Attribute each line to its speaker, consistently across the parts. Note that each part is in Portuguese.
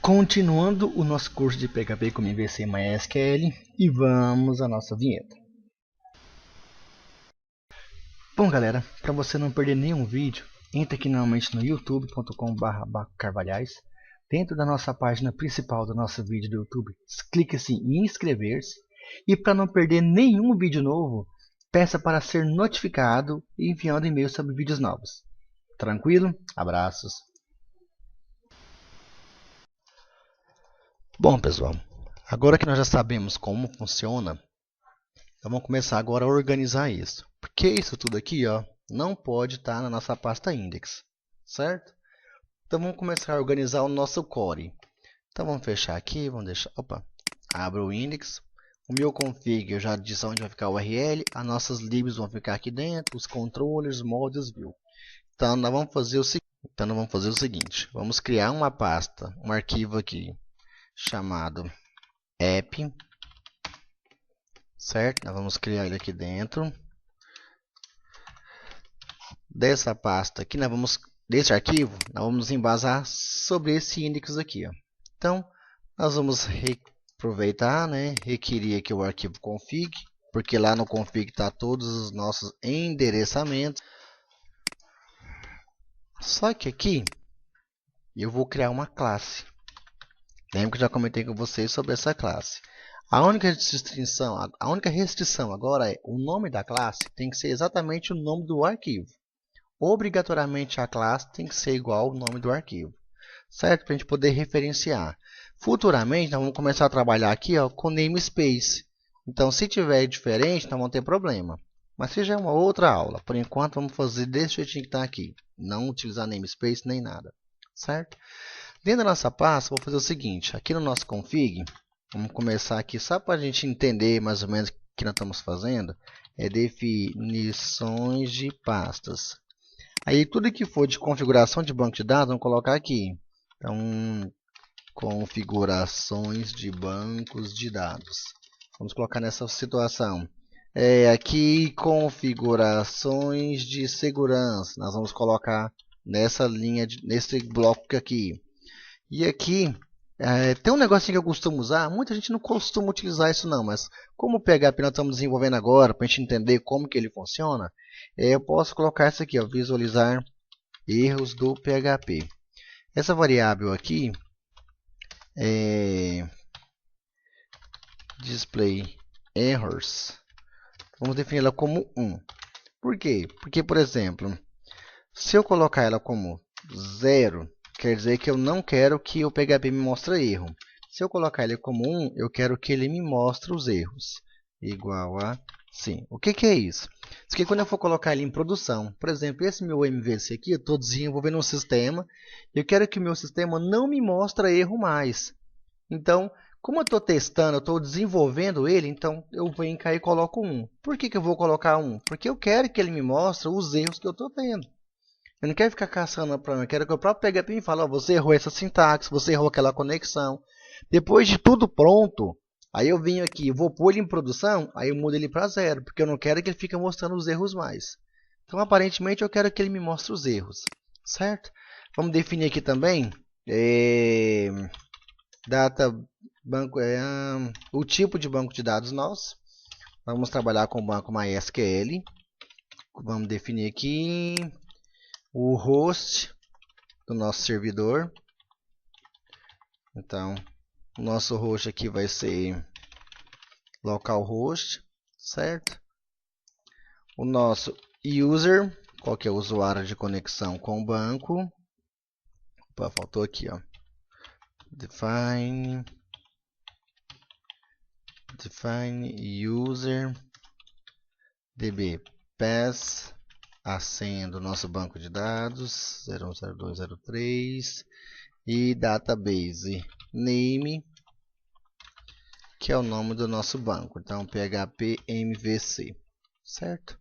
Speaker 1: Continuando o nosso curso de PHP com MVC e MySQL, e vamos à nossa vinheta. Bom galera, para você não perder nenhum vídeo, entre aqui novamente no youtube.com/bacocarvalhais. Dentro da nossa página principal do nosso vídeo do YouTube, clique-se em inscrever-se. E para não perder nenhum vídeo novo, peça para ser notificado e enviando e-mail sobre vídeos novos. Tranquilo? Abraços! Bom pessoal, agora que nós já sabemos como funciona, então vamos começar agora a organizar isso. Porque isso tudo aqui não pode estar na nossa pasta index, certo? Então vamos começar a organizar o nosso core. Então vamos fechar aqui, vamos deixar, abre o index. O meu config eu já disse onde vai ficar o URL, as nossas libs vão ficar aqui dentro, os controllers, mods, view. Então nós vamos fazer o seguinte, vamos criar uma pasta, um arquivo aqui chamado app, certo? Nós vamos criar ele aqui dentro dessa pasta aqui. Desse arquivo nós vamos embasar sobre esse index aqui, Então nós vamos aproveitar, requerir aqui o arquivo config, porque lá no config está todos os nossos endereçamentos. Só que aqui eu vou criar uma classe. Lembra que eu já comentei com vocês sobre essa classe. A única restrição agora é o nome da classe tem que ser exatamente o nome do arquivo. Obrigatoriamente a classe tem que ser igual ao nome do arquivo, certo? Para a gente poder referenciar. Futuramente nós vamos começar a trabalhar aqui com namespace. Então se tiver diferente nós vamos ter problema. Mas se já é uma outra aula. Por enquanto vamos fazer desse jeitinho que está aqui. Não utilizar namespace nem nada, certo? Dentro da nossa pasta, vou fazer o seguinte. Aqui no nosso config, vamos começar aqui só para a gente entender mais ou menos o que nós estamos fazendo. É definições de pastas. Aí tudo que for de configuração de banco de dados, vamos colocar aqui. Então, configurações de bancos de dados. Vamos colocar nessa situação. Aqui, configurações de segurança. Nós vamos colocar nessa linha, nesse bloco aqui. E aqui, tem um negocinho que eu costumo usar. Muita gente não costuma utilizar isso não, mas como o PHP nós estamos desenvolvendo agora, para a gente entender como que ele funciona, eu posso colocar isso aqui, visualizar erros do PHP. Essa variável aqui é display errors. Vamos definir ela como 1. Por quê? Porque, por exemplo, se eu colocar ela como 0, quer dizer que eu não quero que o PHP me mostre erro. Se eu colocar ele como 1, eu quero que ele me mostre os erros. Igual a sim. O que é isso? Isso aqui quando eu for colocar ele em produção. Por exemplo, esse meu MVC aqui, eu estou desenvolvendo um sistema. Eu quero que o meu sistema não me mostre erro mais. Então, como eu estou testando, eu estou desenvolvendo ele, então eu venho cá e coloco 1. Por que eu vou colocar 1? Porque eu quero que ele me mostre os erros que eu estou tendo. Eu não quero ficar caçando o problema, eu quero que o próprio PHP me fale, você errou essa sintaxe, você errou aquela conexão. Depois de tudo pronto, aí eu venho aqui, vou pôr ele em produção, aí eu mudo ele para 0, porque eu não quero que ele fique mostrando os erros mais. Então, aparentemente, eu quero que ele me mostre os erros, certo? Vamos definir aqui também o tipo de banco de dados nosso. Vamos trabalhar com o banco MySQL. Vamos definir aqui o host do nosso servidor. Então, o nosso host aqui vai ser localhost, certo? O nosso user, qual que é o usuário de conexão com o banco. Opa, faltou aqui, define user db pass a senha do nosso banco de dados 010203 e database name, que é o nome do nosso banco. Então PHP MVC, certo?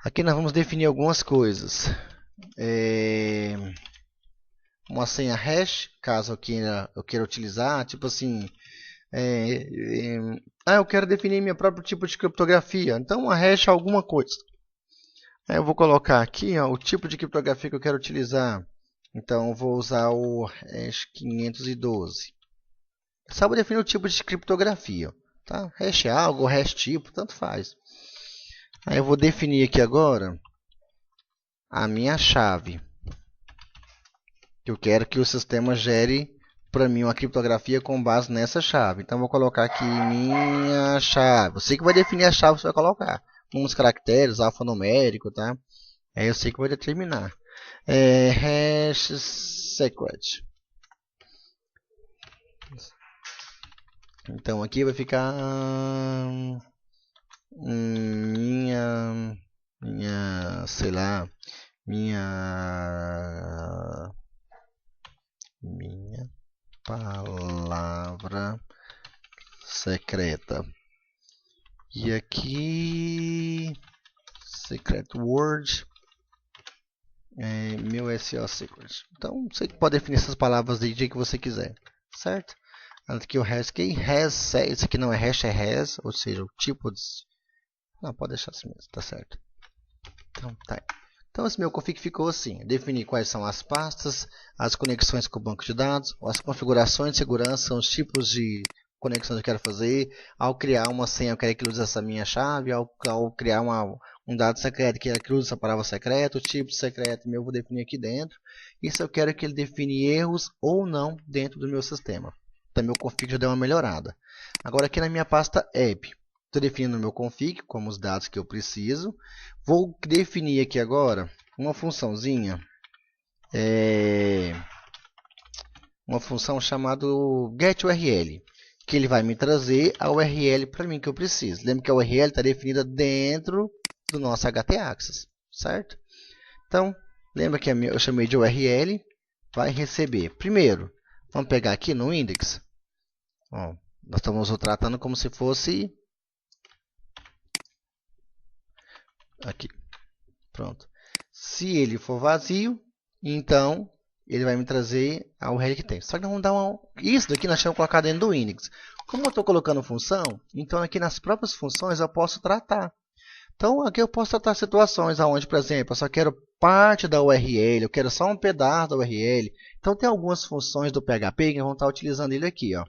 Speaker 1: Aqui nós vamos definir algumas coisas. Uma senha hash, caso eu queira utilizar, tipo assim, eu quero definir meu próprio tipo de criptografia, então uma hash é alguma coisa. Aí eu vou colocar aqui o tipo de criptografia que eu quero utilizar. Então, eu vou usar o hash 512. Só para definir o tipo de criptografia. Tá? Hash algo, hash tipo, tanto faz. Aí eu vou definir aqui agora a minha chave. Eu quero que o sistema gere para mim uma criptografia com base nessa chave. Então, vou colocar aqui minha chave. Você que vai definir a chave que você vai colocar. Uns caracteres, alfanumérico, tá? Aí eu sei que vai determinar. Hash secret. Então, aqui vai ficar sei lá, minha palavra secreta. E aqui, secret word, meu SO secret. Então, você pode definir essas palavras do jeito que você quiser, certo? Aqui o hash key, isso aqui não é hash, é has, ou seja, o tipo de... Não, pode deixar assim mesmo, tá certo. Então, tá. Então, esse meu config ficou assim. Definir quais são as pastas, as conexões com o banco de dados, as configurações de segurança, os tipos de conexões que eu quero fazer. Ao criar uma senha, eu quero que ele use essa minha chave. Ao criar um dado secreto, eu quero que ele use essa palavra secreta. O tipo de secreto meu eu vou definir aqui dentro. Isso eu quero que ele define erros ou não dentro do meu sistema. Então, meu config já deu uma melhorada. Agora, aqui na minha pasta app. Estou definindo o meu config, como os dados que eu preciso. Vou definir aqui agora uma funçãozinha, uma função chamada getURL, que ele vai me trazer a URL para mim que eu preciso. Lembra que a URL está definida dentro do nosso htaccess, certo? Então, lembra que eu chamei de URL, vai receber. Primeiro, vamos pegar aqui no index. Ó, nós estamos o tratando como se fosse... Aqui, pronto. Se ele for vazio, então ele vai me trazer a URL que tem. Só que nós vamos dar isso daqui nós temos que colocar dentro do index. Como eu estou colocando função, então aqui nas próprias funções eu posso tratar. Então aqui eu posso tratar situações onde, por exemplo, eu só quero parte da URL, eu quero só um pedaço da URL. Então tem algumas funções do PHP que vão estar utilizando ele aqui, ó.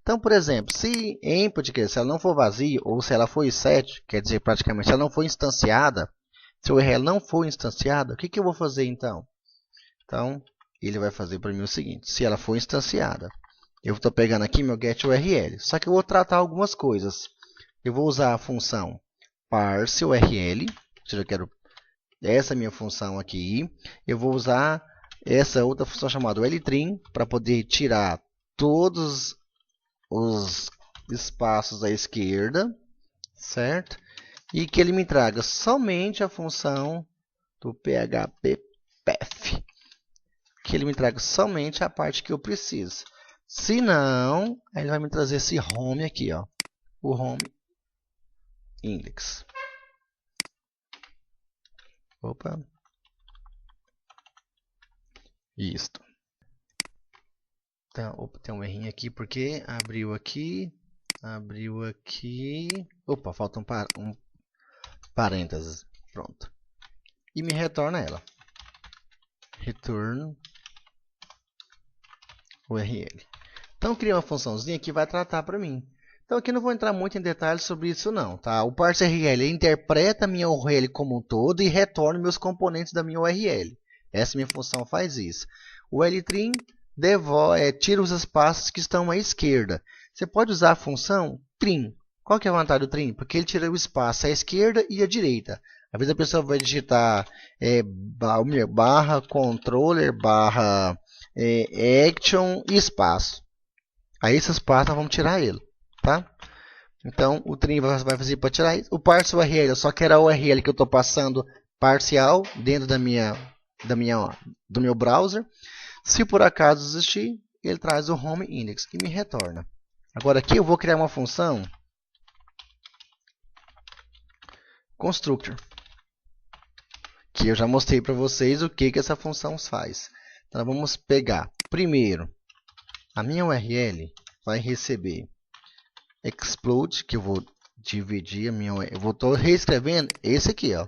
Speaker 1: Então, por exemplo, se input, se ela não for vazia, ou se ela for set, quer dizer, praticamente, se ela não for instanciada, se o URL não for instanciada, o que eu vou fazer então? Então, ele vai fazer para mim o seguinte, se ela for instanciada, eu estou pegando aqui meu getURL, só que eu vou tratar algumas coisas. Eu vou usar a função parseURL, ou seja, eu quero essa minha função aqui. Eu vou usar essa outra função chamada ltrim para poder tirar todos os espaços à esquerda, certo? E que ele me traga somente a função do php-path, que ele me traga somente a parte que eu preciso. Se não, ele vai me trazer esse home aqui, ó, o home index. Opa. Isto. Então, opa, tem um errinho aqui porque abriu aqui. Opa, falta um parênteses. Pronto. E me retorna ela. Return URL. Então, eu criei uma funçãozinha que vai tratar para mim. Então, aqui não vou entrar muito em detalhes sobre isso não, tá? O parseURL interpreta a minha URL como um todo e retorna meus componentes da minha URL. Essa minha função faz isso. O ltrim tira os espaços que estão à esquerda. Você pode usar a função trim. Qual que é a vantagem do trim? Porque ele tira o espaço à esquerda e à direita. Às vezes a pessoa vai digitar barra controller, barra action e espaço. Aí esses espaços nós vamos tirar ele, tá? Então o trim vai fazer para tirar isso. O parse URL, eu só quero a URL que eu estou passando parcial dentro do meu browser. Se por acaso existir, ele traz o home index e me retorna. Agora aqui eu vou criar uma função constructor, que eu já mostrei para vocês o que essa função faz. Então vamos pegar primeiro a minha URL vai receber explode, que eu vou dividir a minha URL. Eu vou estar reescrevendo esse aqui, ó,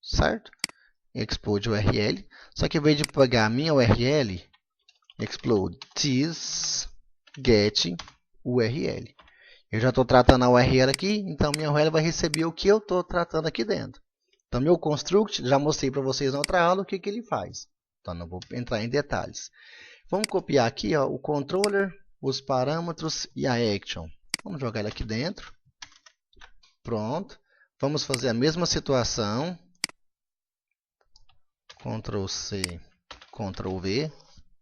Speaker 1: certo? explode URL. Só que em vez de pegar a minha URL, explode this get URL. Eu já estou tratando a URL aqui, então minha URL vai receber o que eu estou tratando aqui dentro. Então, meu construct, já mostrei para vocês na outra aula o que ele faz. Então, não vou entrar em detalhes. Vamos copiar aqui ó, o controller, os parâmetros e a action. Vamos jogar ele aqui dentro. Pronto. Vamos fazer a mesma situação. Ctrl C, Ctrl V.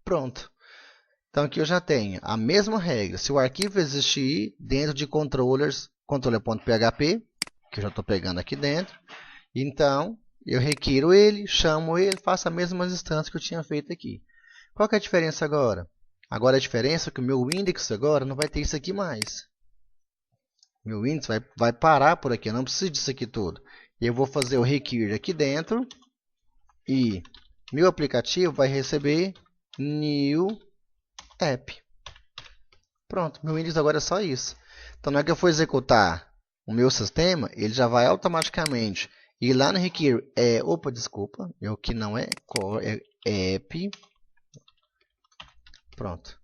Speaker 1: Pronto. Então, aqui eu já tenho a mesma regra. Se o arquivo existir dentro de controllers, controller.php, que eu já estou pegando aqui dentro, então eu requiro ele, chamo ele, faço a mesma instância que eu tinha feito aqui. Qual que é a diferença agora? Agora a diferença é que o meu index agora não vai ter isso aqui mais. Meu index vai parar por aqui, eu não preciso disso aqui tudo. Eu vou fazer o require aqui dentro e meu aplicativo vai receber new app. Pronto, meu index agora é só isso. Então, na hora que eu for executar o meu sistema, ele já vai automaticamente ir lá no require. Opa, desculpa, o que não é core, é app. Pronto.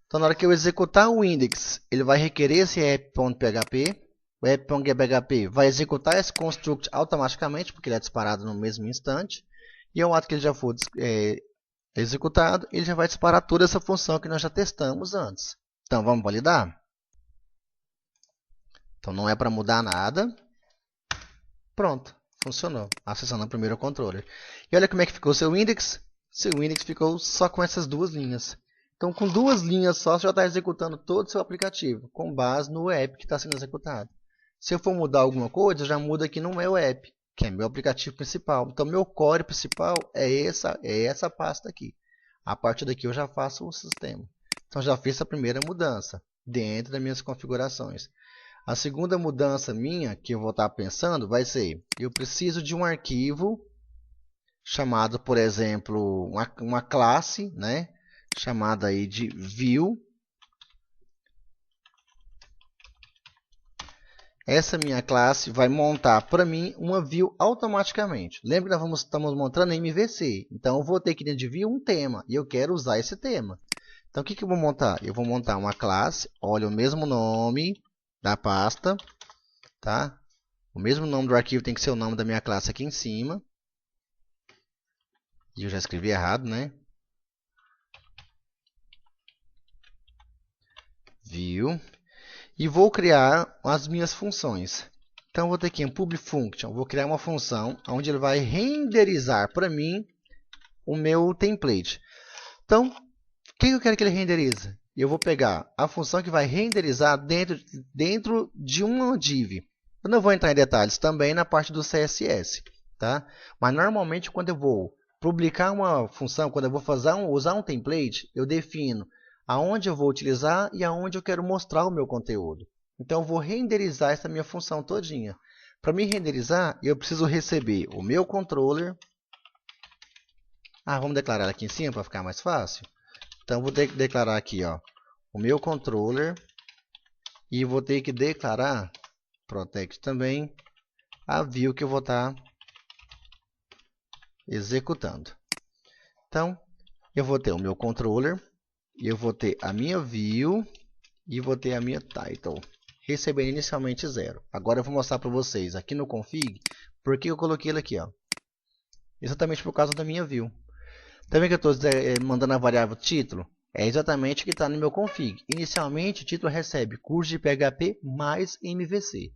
Speaker 1: Então, na hora que eu executar o index, ele vai requerer esse app.php. O app.php vai executar esse construct automaticamente, porque ele é disparado no mesmo instante. E ao ato que ele já for executado, ele já vai disparar toda essa função que nós já testamos antes. Então, vamos validar? Então, não é para mudar nada. Pronto, funcionou. Acessando o primeiro controller. E olha como é que ficou seu index. Seu index ficou só com essas duas linhas. Então, com duas linhas só, você já está executando todo o seu aplicativo, com base no app que está sendo executado. Se eu for mudar alguma coisa, já muda aqui no meu app, que é meu aplicativo principal. Então, meu core principal é essa pasta aqui. A partir daqui, eu já faço o sistema. Então, já fiz a primeira mudança dentro das minhas configurações. A segunda mudança minha, que eu vou estar pensando, vai ser, eu preciso de um arquivo chamado, por exemplo, uma classe, né? Chamada aí de view. Essa minha classe vai montar para mim uma view automaticamente. Lembra que nós estamos montando MVC. Então, eu vou ter aqui dentro de view um tema. E eu quero usar esse tema. Então, o que eu vou montar? Eu vou montar uma classe. Olha, o mesmo nome da pasta. Tá? O mesmo nome do arquivo tem que ser o nome da minha classe aqui em cima. E eu já escrevi errado, né? View. E vou criar as minhas funções. Então, vou ter aqui em public function, vou criar uma função onde ele vai renderizar para mim o meu template. Então, o que eu quero que ele renderize? Eu vou pegar a função que vai renderizar dentro de uma div. Eu não vou entrar em detalhes também na parte do CSS, tá? Mas normalmente quando eu vou publicar uma função, quando eu vou usar um template, eu defino aonde eu vou utilizar e aonde eu quero mostrar o meu conteúdo. Então, eu vou renderizar essa minha função todinha. Para me renderizar, eu preciso receber o meu controller. Vamos declarar aqui em cima para ficar mais fácil. Então, vou ter que declarar aqui ó, o meu controller. E vou ter que declarar, protect também, a view que eu vou estar executando. Então, eu vou ter o meu controller. Eu vou ter a minha view e vou ter a minha title, recebendo inicialmente 0. Agora eu vou mostrar para vocês aqui no config, porque eu coloquei ele aqui, ó. Exatamente por causa da minha view. Também que eu estou mandando a variável título, é exatamente o que está no meu config. Inicialmente o título recebe curso de PHP mais MVC.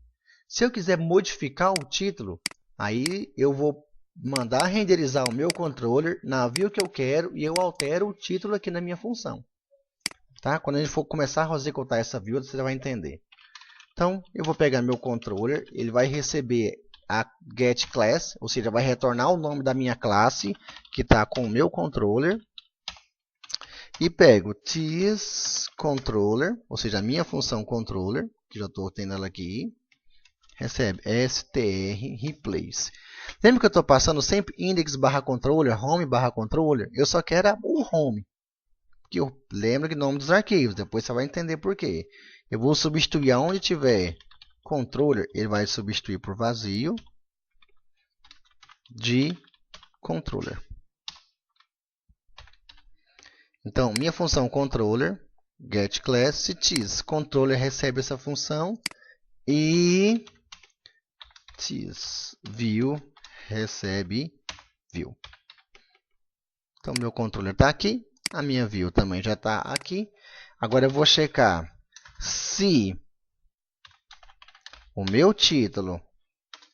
Speaker 1: Se eu quiser modificar o título, aí eu vou mandar renderizar o meu controller na view que eu quero e eu altero o título aqui na minha função. Tá? Quando a gente for começar a executar essa view, você vai entender. Então, eu vou pegar meu controller, ele vai receber a getClass, ou seja, vai retornar o nome da minha classe, que está com o meu controller. E pego thisController, ou seja, a minha função controller, que já estou tendo ela aqui, recebe str replace. Lembra que eu estou passando sempre index/controller, home/controller? Eu só quero o home. Que eu lembro que o nome dos arquivos, depois você vai entender por quê. Eu vou substituir aonde tiver controller, ele vai substituir por vazio de controller. Então, minha função controller, getClass, se this controller recebe essa função e this view recebe view. Então, meu controller está aqui, a minha view também já está aqui. Agora eu vou checar se o meu título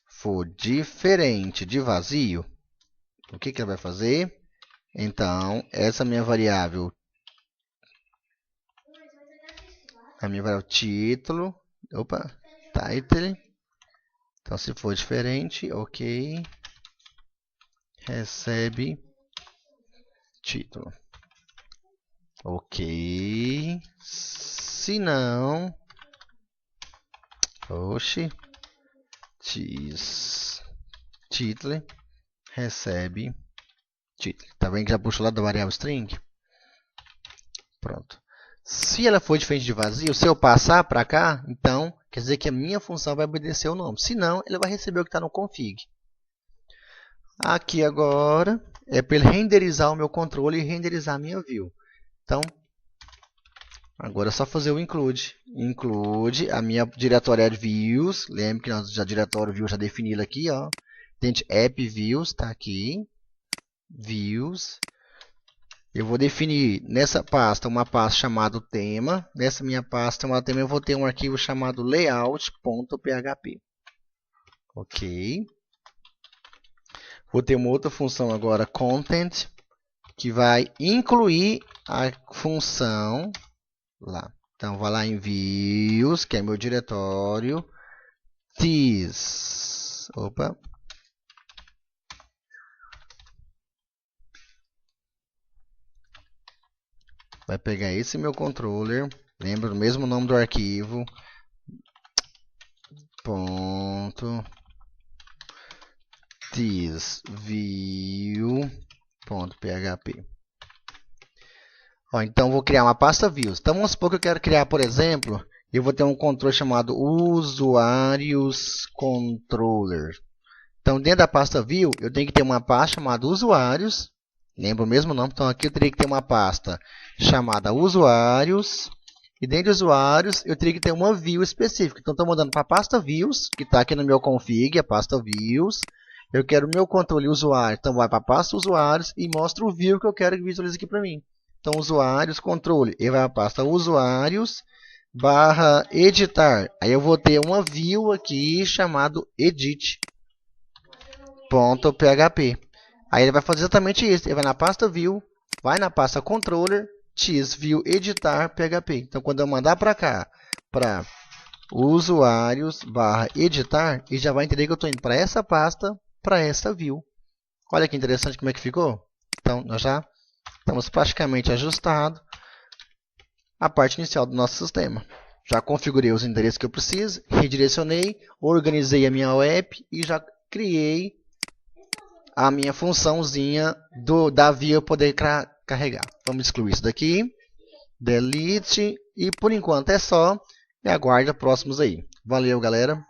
Speaker 1: for diferente de vazio, o que ele vai fazer? Então, essa minha variável, a minha variável título, title, então se for diferente, ok, recebe título. Ok, se não, título recebe título. Tá vendo que já puxou lá da variável string? Pronto. Se ela for diferente de vazio, se eu passar para cá, então quer dizer que a minha função vai obedecer o nome. Se não, ele vai receber o que está no config. Aqui agora é para ele renderizar o meu controle e renderizar a minha view. Então, agora é só fazer o include. Include a minha diretória de views. Lembre que nós já diretório views já definimos aqui, ó. Dentro de app views, está aqui. Views. Eu vou definir nessa pasta uma pasta chamada tema. Nessa minha pasta chamada tema eu vou ter um arquivo chamado layout.php. Ok. Vou ter uma outra função agora, content, que vai incluir a função lá. Então, vai lá em views, que é meu diretório. This. Opa. Vai pegar esse meu controller. Lembra do mesmo nome do arquivo. Ponto. This view.php. Então, vou criar uma pasta views. Então, vamos supor que eu quero criar, por exemplo, eu vou ter um controle chamado usuários controller. Então, dentro da pasta view, eu tenho que ter uma pasta chamada usuários. Lembra o mesmo nome? Então, aqui eu teria que ter uma pasta chamada usuários. E dentro de usuários, eu teria que ter uma view específica. Então, estou mandando para a pasta views, que está aqui no meu config, a pasta views. Eu quero o meu controle usuário. Então, vai para a pasta usuários e mostra o view que eu quero que visualize aqui para mim. Então, usuários, controle. Ele vai para a pasta usuários, barra editar. Aí eu vou ter uma view aqui chamado edit.php. Aí ele vai fazer exatamente isso. Ele vai na pasta view, vai na pasta controller, this view editar php. Então, quando eu mandar para cá, para usuários, barra editar, ele já vai entender que eu estou indo para essa pasta, para essa view. Olha que interessante como é que ficou. Então, nós já estamos praticamente ajustados a parte inicial do nosso sistema. Já configurei os endereços que eu preciso, redirecionei, organizei a minha web e já criei a minha funçãozinha da via poder carregar. Vamos excluir isso daqui, delete, e por enquanto é só, e aguarde próximos aí. Valeu, galera!